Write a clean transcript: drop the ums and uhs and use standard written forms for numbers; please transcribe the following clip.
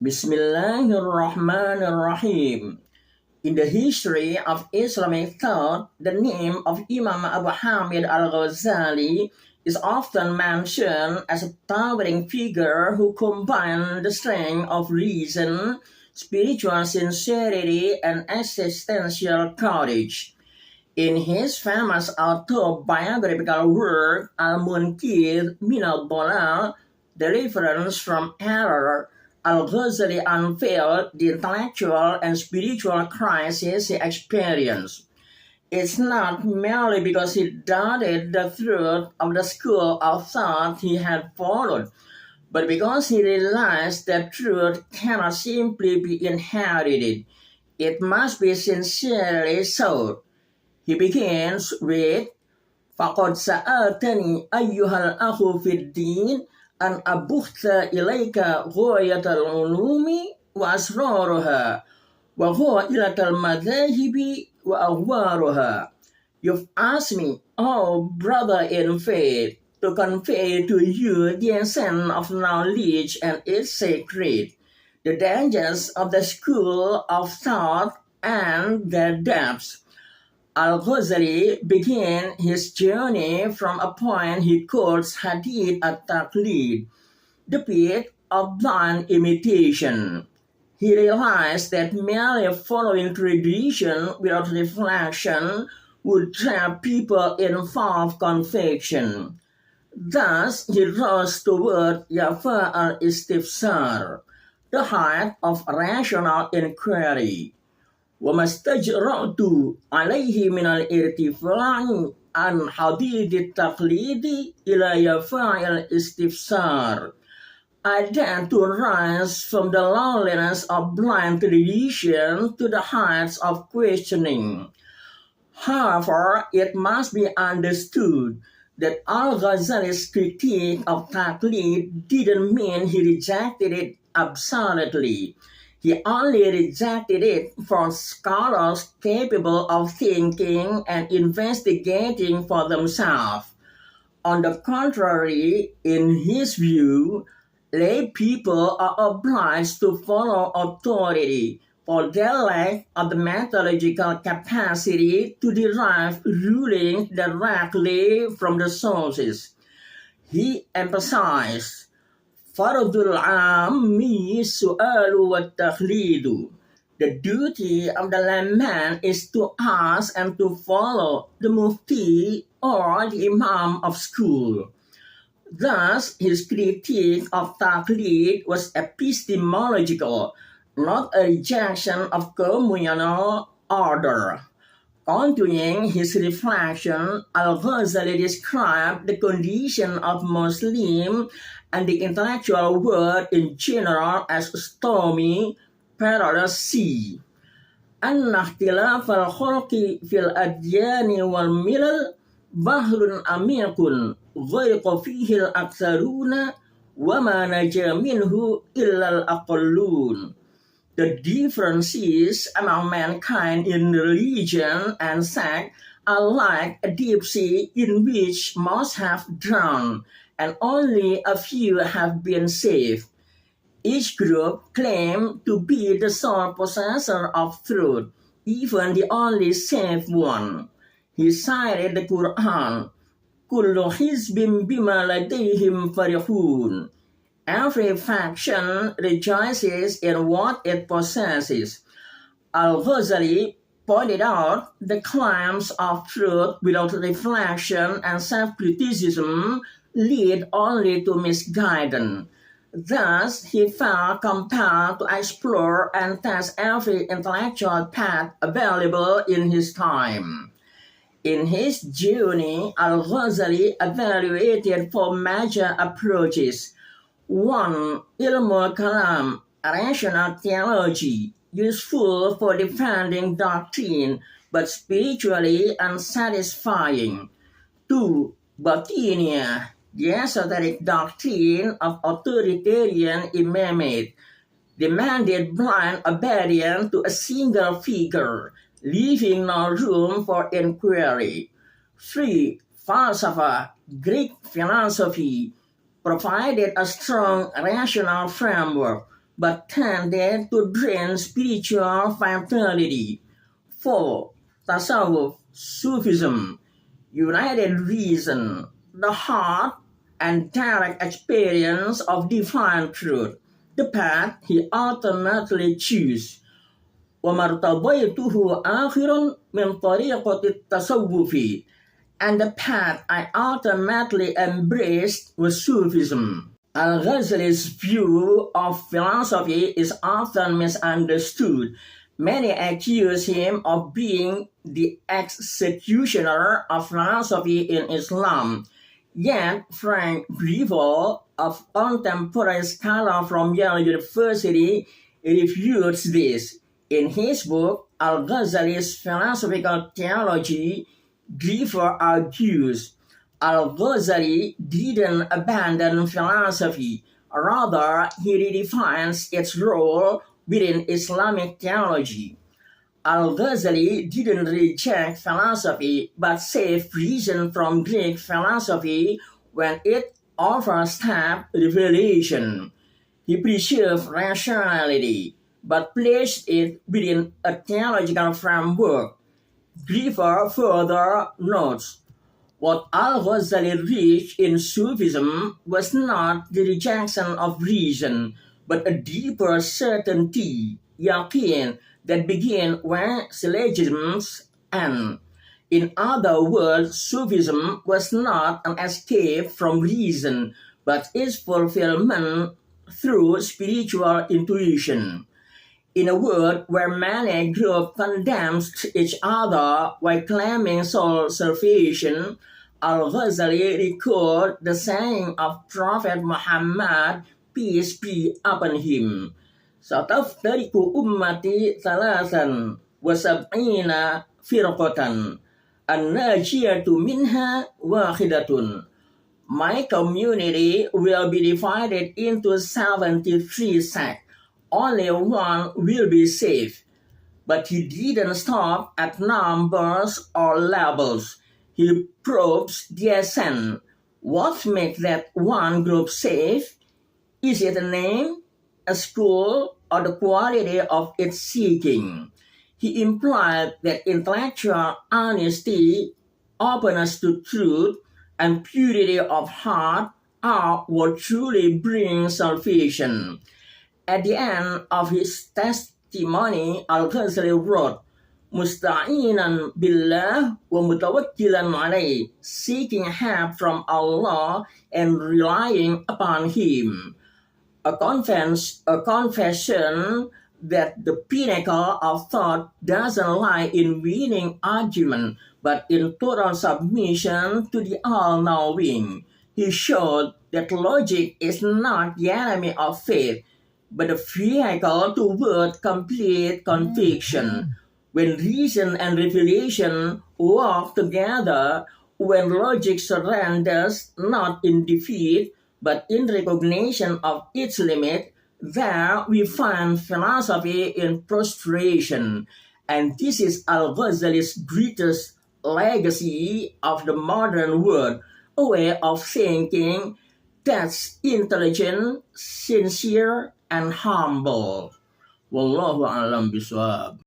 Bismillahirrahmanirrahim. In the history of Islamic thought, the name of Imam Abu Hamid al-Ghazali is often mentioned as a towering figure who combined the strength of reason, spiritual sincerity, and existential courage. In his famous autobiographical work Al-Munkir min al-Dalal, Deliverance from Error, Al-Ghazali unveiled the intellectual and spiritual crisis he experienced. It's not merely because he doubted the truth of the school of thought he had followed, but because he realized that truth cannot simply be inherited. It must be sincerely sought. He begins with فَقَدْ سَأَلْتَنِي أَيُّهَا الْأَخُ فِي الدِّينِ أَنْ أَبُثَّ إِلَيْكَ غَايَةَ الْعُلُومِ وَأَسْرَارُهَا وَغَائِلَةَ الْمَذَاهِبِ وَأَغْوَارُهَا. You've asked me, oh brother in faith, to convey to you the essence of knowledge and its secret, the dangers of the school of thought and their depths. Al-Ghazali began his journey from a point he calls Hadith at-Taqlid, the pit of blind imitation. He realized that merely following tradition without reflection would trap people in false conviction. Thus, he rose toward Yafa al-Istifsar, the height of rational inquiry. وما استجرأت عليه من الارتفاع عن حديد التقليد إلى يفاع الاستفسار. I dared to rise from the loneliness of blind tradition to the heights of questioning. However, it must be understood that Al-Ghazali's critique of Taqlid didn't mean he rejected it absolutely. He only rejected it for scholars capable of thinking and investigating for themselves. On the contrary, in his view, lay people are obliged to follow authority for their lack of the methodological capacity to derive rulings directly from the sources. He emphasized Faradul Ammi Su'alu wa Takhlidu. The duty of the layman is to ask and to follow the mufti or the imam of school. Thus, his critique of Taqlid was epistemological, not a rejection of communal order. Continuing his reflection, Al-Ghazali described the condition of Muslim and the intellectual world in general as stormy, perilous sea. أن اختلاف الخلق في الأديان والملل بحر عميق غرق فيه الأكثرون وما نجا منه إلا الأقلون. The differences among mankind in religion and sect are like a deep sea in which most have drowned, and only a few have been saved. Each group claimed to be the sole possessor of truth, even the only saved one. He cited the Quran, كُلُّ حِزْبٍ بِمَا لَدَيْهِمْ فَرِحُونَ. Every faction rejoices in what it possesses. Al-Ghazali pointed out the claims of truth without reflection and self-criticism lead only to misguidance. Thus, he felt compelled to explore and test every intellectual path available in his time. In his journey, Al-Ghazali evaluated four major approaches. 1. Ilmul Kalam, rational theology, useful for defending doctrine, but spiritually unsatisfying. 2. Batinia, the esoteric doctrine of authoritarian imamate, demanded blind obedience to a single figure, leaving no room for inquiry. 3. Falsafa, Greek philosophy, provided a strong rational framework, but tended to drain spiritual vitality. 4. Tasawwuf, Sufism, united reason, the heart, and direct experience of divine truth, the path he ultimately chose. وَمَرْتَضَيْتُهُ آخِرٌ مِنْ طَرِيقَةِ التَّصَوُّفِ, and the path I ultimately embraced was Sufism. Al-Ghazali's view of philosophy is often misunderstood. Many accuse him of being the executioner of philosophy in Islam. Yet Frank Greville, a contemporary scholar from Yale University, refutes this. In his book, Al-Ghazali's Philosophical Theology, Greville argues Al-Ghazali didn't abandon philosophy. Rather, he redefines its role within Islamic theology. Al-Ghazali didn't reject philosophy, but saved reason from Greek philosophy when it overstepped revelation. He preserved rationality, but placed it within a theological framework. Greville further notes, what Al-Ghazali reached in Sufism was not the rejection of reason, but a deeper certainty, yaqeen, that begin where syllogisms end. In other words, Sufism was not an escape from reason, but its fulfillment through spiritual intuition. In a world where many groups condemns each other while claiming soul salvation, Al-Ghazali recalled the saying of Prophet Muhammad, peace be upon him, "Sataftariqu ummati thalathan wa sab'ina firqatan, an-najiyatu minha wahidatun." My community will be divided into 73 sects. Only one will be saved. But he didn't stop at numbers or levels. He probes the essence. What makes that one group safe? Is it a name, a school, or the quality of its seeking? He implied that intellectual honesty, openness to truth, and purity of heart are what truly brings salvation. At the end of his testimony, Al-Ghazali wrote, "Musta'inan billah wa mutawakkilan alayh," seeking help from Allah and relying upon Him. A confession that the pinnacle of thought doesn't lie in winning argument, but in total submission to the all-knowing. He showed that logic is not the enemy of faith, but a vehicle toward complete conviction. When reason and revelation walk together, when logic surrenders not in defeat, but in recognition of its limit, there we find philosophy in prostration. And this is Al-Ghazali's greatest legacy of the modern world, a way of thinking that's intelligent, sincere, and humble. Wallahu a'lam bishawab.